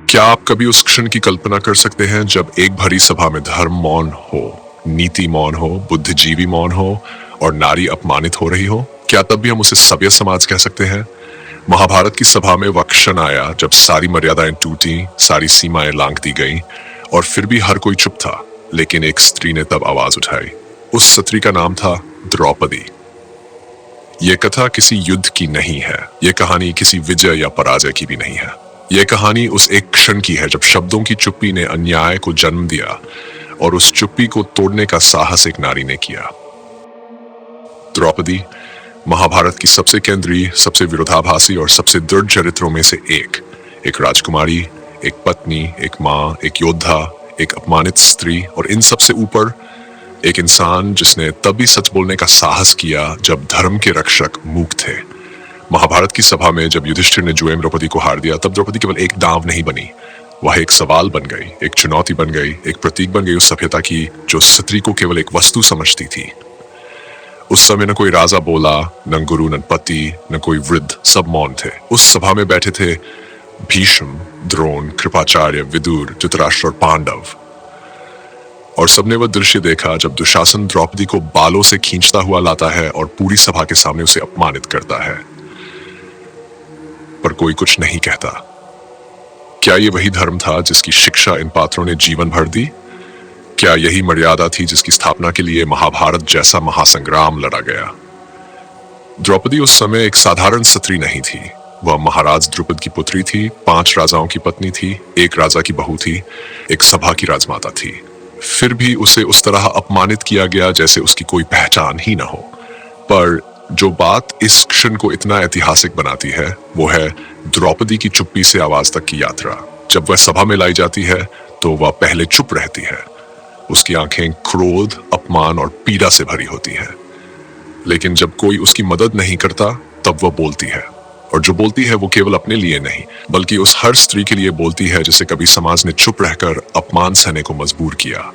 क्या आप कभी उस क्षण की कल्पना कर सकते हैं जब एक भरी सभा में धर्म मौन हो, नीति मौन हो, बुद्धिजीवी मौन हो और नारी अपमानित हो रही हो? क्या तब भी हम उसे सभ्य समाज कह सकते हैं? महाभारत की सभा में वह क्षण आया जब सारी मर्यादाएं टूटी, सारी सीमाएं लांघ दी गईं और फिर भी हर कोई चुप था। लेकिन एक स्त्री ने तब आवाज उठाई। उस स्त्री का नाम था द्रौपदी। ये कथा किसी युद्ध की नहीं है, ये कहानी किसी विजय या पराजय की भी नहीं है। ये कहानी उस एक क्षण की है जब शब्दों की चुप्पी ने अन्याय को जन्म दिया और उस चुप्पी को तोड़ने का साहस एक नारी ने किया। द्रौपदी महाभारत की सबसे केंद्रीय, सबसे विरोधाभासी और सबसे दृढ़ चरित्रों में से एक राजकुमारी, एक पत्नी, एक माँ, एक योद्धा, एक अपमानित स्त्री और इन सबसे ऊपर एक इंसान जिसने तभी सच बोलने का साहस किया जब धर्म के रक्षक मूक थे। महाभारत की सभा में जब युधिष्ठिर ने जुए में द्रौपदी को हार दिया, तब द्रौपदी केवल एक दांव नहीं बनी, वह एक सवाल बन गई, एक चुनौती बन गई, एक प्रतीक बन गई उस सभ्यता की जो स्त्री को केवल एक वस्तु समझती थी। उस समय न कोई राजा बोला, न गुरु, न पति, न कोई वृद्ध, सब मौन थे। उस सभा में बैठे थे भीष्म, द्रोण, कृपाचार्य, विदुर, धृतराष्ट्र और पांडव। और सबने वह दृश्य देखा जब दुशासन द्रौपदी को बालों से खींचता हुआ लाता है और पूरी सभा के सामने उसे अपमानित करता है, पर कोई कुछ नहीं कहता। क्या ये वही धर्म था जिसकी शिक्षा इन पात्रों ने जीवन भर दी? क्या यही मर्यादा थी जिसकी स्थापना के लिए महाभारत जैसा महासंग्राम लड़ा गया? द्रौपदी उस समय एक साधारण स्त्री नहीं थी। वह महाराज द्रुपद की पुत्री थी, 5 राजाओं की पत्नी थी, एक राजा की बहू थी, एक सभा की राजमाता थी। फिर भी उसे उस तरह अपमानित किया गया जैसे उसकी कोई पहचान ही ना हो। पर जो बात इस क्षण को इतना ऐतिहासिक बनाती है वो है द्रौपदी की चुप्पी से आवाज तक की यात्रा। जब वह सभा में लाई जाती है तो वह पहले चुप रहती है। उसकी आंखें क्रोध, अपमान और पीड़ा से भरी होती हैं। लेकिन जब कोई उसकी मदद नहीं करता तब वह बोलती है, और जो बोलती है वो केवल अपने लिए नहीं बल्कि उस हर स्त्री के लिए बोलती है जिसे कभी समाज ने चुप रहकर अपमान सहने को मजबूर किया।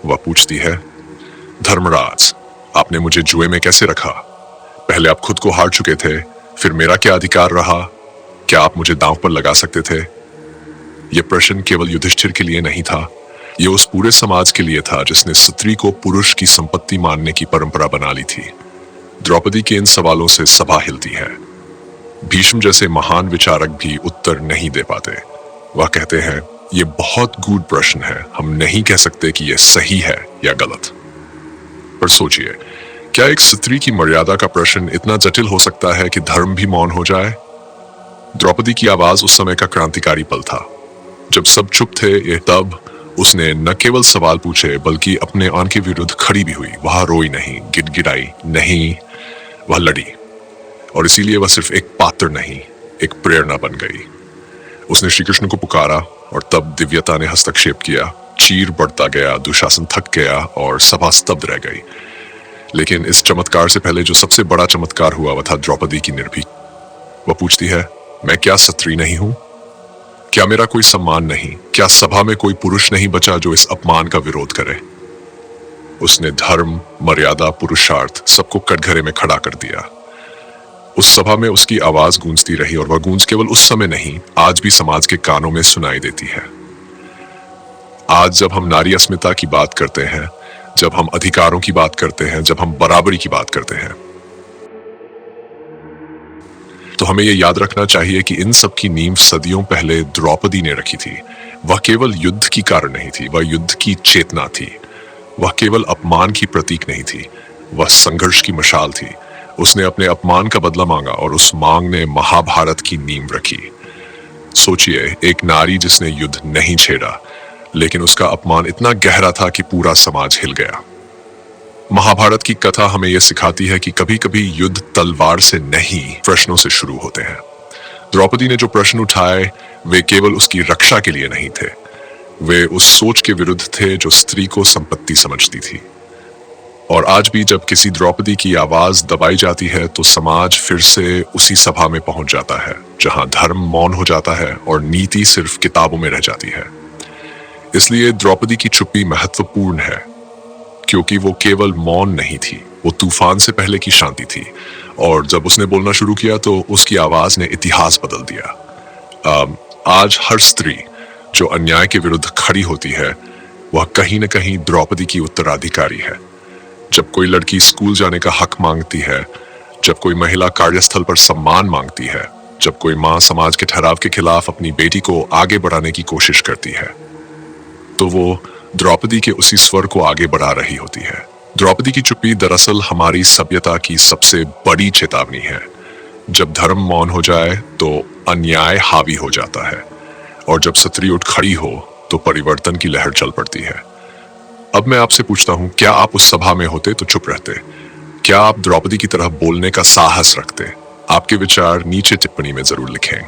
वह पूछती है, धर्मराज, आपने मुझे जुए में कैसे रखा? पहले आप खुद को हार चुके थे, फिर मेरा क्या अधिकार रहा? क्या आप मुझे दांव पर लगा सकते थे? यह प्रश्न केवल युधिष्ठिर के लिए नहीं था, यह उस पूरे समाज के लिए था जिसने स्त्री को पुरुष की संपत्ति मानने की परंपरा बना ली थी। द्रौपदी के इन सवालों से सभा हिलती है। भीष्म जैसे महान विचारक भी उत्तर नहीं दे पाते। वह कहते हैं, यह बहुत गूढ़ प्रश्न है, हम नहीं कह सकते कि यह सही है या गलत। पर सोचिए, क्या एक स्त्री की मर्यादा का प्रश्न इतना जटिल हो सकता है कि धर्म भी मौन हो जाए? द्रौपदी की आवाज उस समय का क्रांतिकारी पल था। जब सब चुप थे, तब उसने न केवल सवाल पूछे बल्कि अपने आन के विरुद्ध खड़ी भी हुई। वह रोई नहीं, गिड़गिड़ाई नहीं, वह लड़ी। और इसीलिए वह सिर्फ एक पात्र नहीं, एक प्रेरणा बन गई। उसने श्री कृष्ण को पुकारा और तब दिव्यता ने हस्तक्षेप किया। चीर बढ़ता गया, दुशासन थक गया और सभा स्तब्ध रह गई। लेकिन इस चमत्कार से पहले जो सबसे बड़ा चमत्कार हुआ वह था द्रौपदी की निर्भीक। वह पूछती है, मैं क्या स्त्री नहीं हूं? क्या मेरा कोई सम्मान नहीं? क्या सभा में कोई पुरुष नहीं बचा जो इस अपमान का विरोध करे? उसने धर्म, मर्यादा, पुरुषार्थ सबको कटघरे में खड़ा कर दिया। उस सभा में उसकी आवाज गूंजती रही और वह गूंज केवल उस समय नहीं, आज भी समाज के कानों में सुनाई देती है। आज जब हम नारी अस्मिता की बात करते हैं, जब हम अधिकारों की बात करते हैं, जब हम बराबरी की बात करते हैं, तो हमें यह याद रखना चाहिए कि इन सब की नींव सदियों पहले द्रौपदी ने रखी थी। वह केवल युद्ध की कारण नहीं थी, वह युद्ध की चेतना थी। वह केवल अपमान की प्रतीक नहीं थी, वह संघर्ष की मशाल थी। उसने अपने अपमान का बदला मांगा और उस मांग ने महाभारत की नींव रखी। सोचिए, एक नारी जिसने युद्ध नहीं छेड़ा, लेकिन उसका अपमान इतना गहरा था कि पूरा समाज हिल गया। महाभारत की कथा हमें यह सिखाती है कि कभी कभी युद्ध तलवार से नहीं, प्रश्नों से शुरू होते हैं। द्रौपदी ने जो प्रश्न उठाए वे केवल उसकी रक्षा के लिए नहीं थे, वे उस सोच के विरुद्ध थे जो स्त्री को संपत्ति समझती थी। और आज भी जब किसी द्रौपदी की आवाज दबाई जाती है तो समाज फिर से उसी सभा में पहुंच जाता है जहां धर्म मौन हो जाता है और नीति सिर्फ किताबों में रह जाती है। इसलिए द्रौपदी की चुप्पी महत्वपूर्ण है, क्योंकि वो केवल मौन नहीं थी, वो तूफान से पहले की शांति थी। और जब उसने बोलना शुरू किया तो उसकी आवाज ने इतिहास बदल दिया। आज हर स्त्री, जो अन्याय के विरुद्ध खड़ी होती है वह कहीं न कहीं द्रौपदी की उत्तराधिकारी है। जब कोई लड़की स्कूल जाने का हक मांगती है, जब कोई महिला कार्यस्थल पर सम्मान मांगती है, जब कोई माँ समाज के ठहराव के खिलाफ अपनी बेटी को आगे बढ़ाने की कोशिश करती है, तो वो द्रौपदी के उसी स्वर को आगे बढ़ा रही होती है। द्रौपदी की चुप्पी दरअसल हमारी सभ्यता की सबसे बड़ी चेतावनी है। जब धर्म मौन हो जाए तो अन्याय हावी हो जाता है, और जब स्त्री उठ खड़ी हो तो परिवर्तन की लहर चल पड़ती है। अब मैं आपसे पूछता हूं, क्या आप उस सभा में होते तो चुप रहते? क्या आप द्रौपदी की तरह बोलने का साहस रखते? आपके विचार नीचे टिप्पणी में जरूर लिखें।